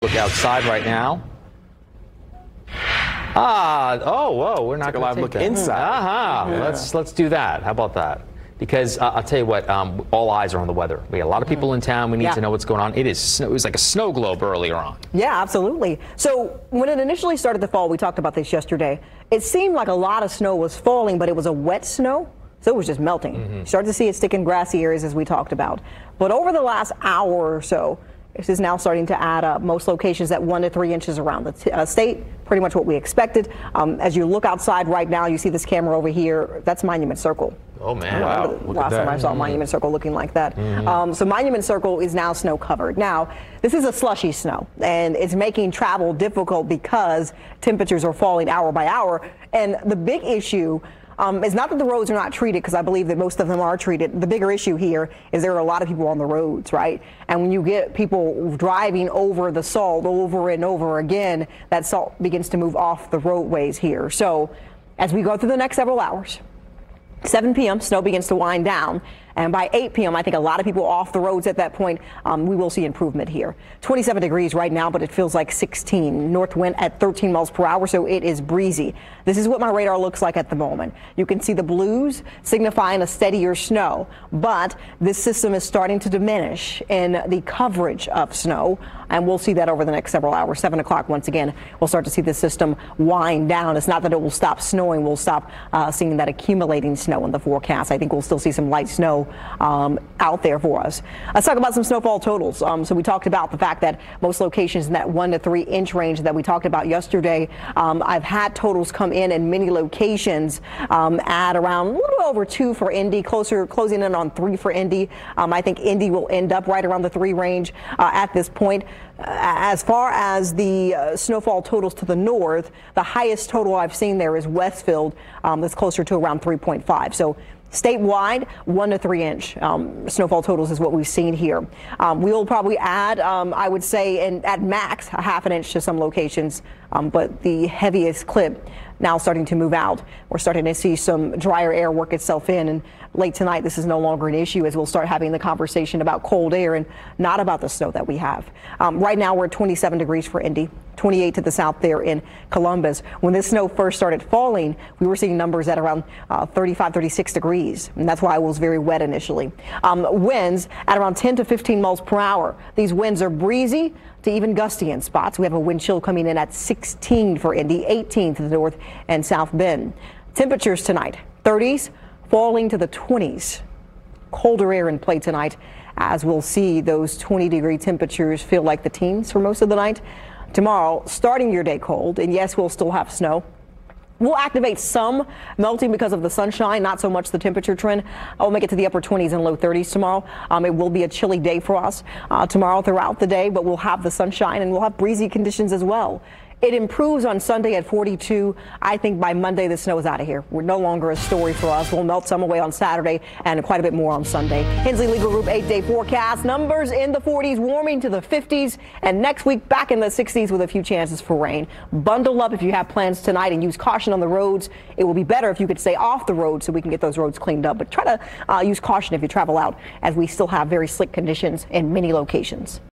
Look outside right now. Whoa, we're not going to look take at inside. Let's do that. How about that? Because I'll tell you what, all eyes are on the weather. We got a lot of people in town. We need to know what's going on. It was like a snow globe earlier on. Yeah, absolutely. So when it initially started to fall, we talked about this yesterday. It seemed like a lot of snow was falling, but it was a wet snow. So it was just melting. You started to see it stick in grassy areas, as we talked about. But over the last hour or so, this is now starting to add up. Most locations at 1 to 3 inches around the state, pretty much what we expected. As you look outside right now, you see this camera over here. That's Monument Circle. Oh, man. Wow. Last time I saw Monument Circle looking like that. So Monument Circle is now snow covered. Now, this is a slushy snow, and it's making travel difficult because temperatures are falling hour by hour. And the big issue it's not that the roads are not treated, because I believe that most of them are treated. The bigger issue here is there are a lot of people on the roads, right? And when you get people driving over the salt over and over again, that salt begins to move off the roadways here. So as we go through the next several hours, 7 p.m., snow begins to wind down. And by 8 p.m., I think a lot of people off the roads at that point, we will see improvement here. 27 degrees right now, but it feels like 16. North wind at 13 miles per hour, so it is breezy. This is what my radar looks like at the moment. You can see the blues signifying a steadier snow, but this system is starting to diminish in the coverage of snow, and we'll see that over the next several hours. 7 o'clock, once again, we'll start to see the system wind down. It's not that it will stop snowing. We'll stop seeing that accumulating snow in the forecast. I think we'll still see some light snow out there for us. Let's talk about some snowfall totals. So we talked about the fact that most locations in that 1 to 3 inch range that we talked about yesterday. I've had totals come in many locations at around a little over 2 for Indy, closing in on 3 for Indy. I think Indy will end up right around the 3 range at this point. As far as the snowfall totals to the north, the highest total I've seen there is Westfield. That's closer to around 3.5. So statewide, 1 to 3 inch snowfall totals is what we've seen here. We'll probably add, I would say, at max, a ½ inch to some locations, but the heaviest clip now starting to move out. We're starting to see some drier air work itself in, and late tonight this is no longer an issue, as we'll start having the conversation about cold air and not about the snow that we have. Right now we're at 27 degrees for Indy, 28 to the south there in Columbus. When this snow first started falling, we were seeing numbers at around 35, 36 degrees, and that's why it was very wet initially. Winds at around 10 to 15 miles per hour. These winds are breezy to even gusty in spots. We have a wind chill coming in at 16 for Indy, 18 to the north and south Bend. Temperatures tonight, 30s falling to the 20s. Colder air in play tonight, as we'll see those 20-degree temperatures feel like the teens for most of the night. Tomorrow, starting your day cold, and yes, we'll still have snow. We'll activate some melting because of the sunshine, not so much the temperature trend. I'll make it to the upper 20s and low 30s tomorrow. It will be a chilly day for us tomorrow throughout the day, but we'll have the sunshine and we'll have breezy conditions as well. It improves on Sunday at 42. I think by Monday the snow is out of here. We're no longer a story for us. We'll melt some away on Saturday and quite a bit more on Sunday. Hensley Legal Group 8-day forecast. Numbers in the 40s, warming to the 50s, and next week back in the 60s with a few chances for rain. Bundle up if you have plans tonight and use caution on the roads. It will be better if you could stay off the road so we can get those roads cleaned up. But try to use caution if you travel out, as we still have very slick conditions in many locations.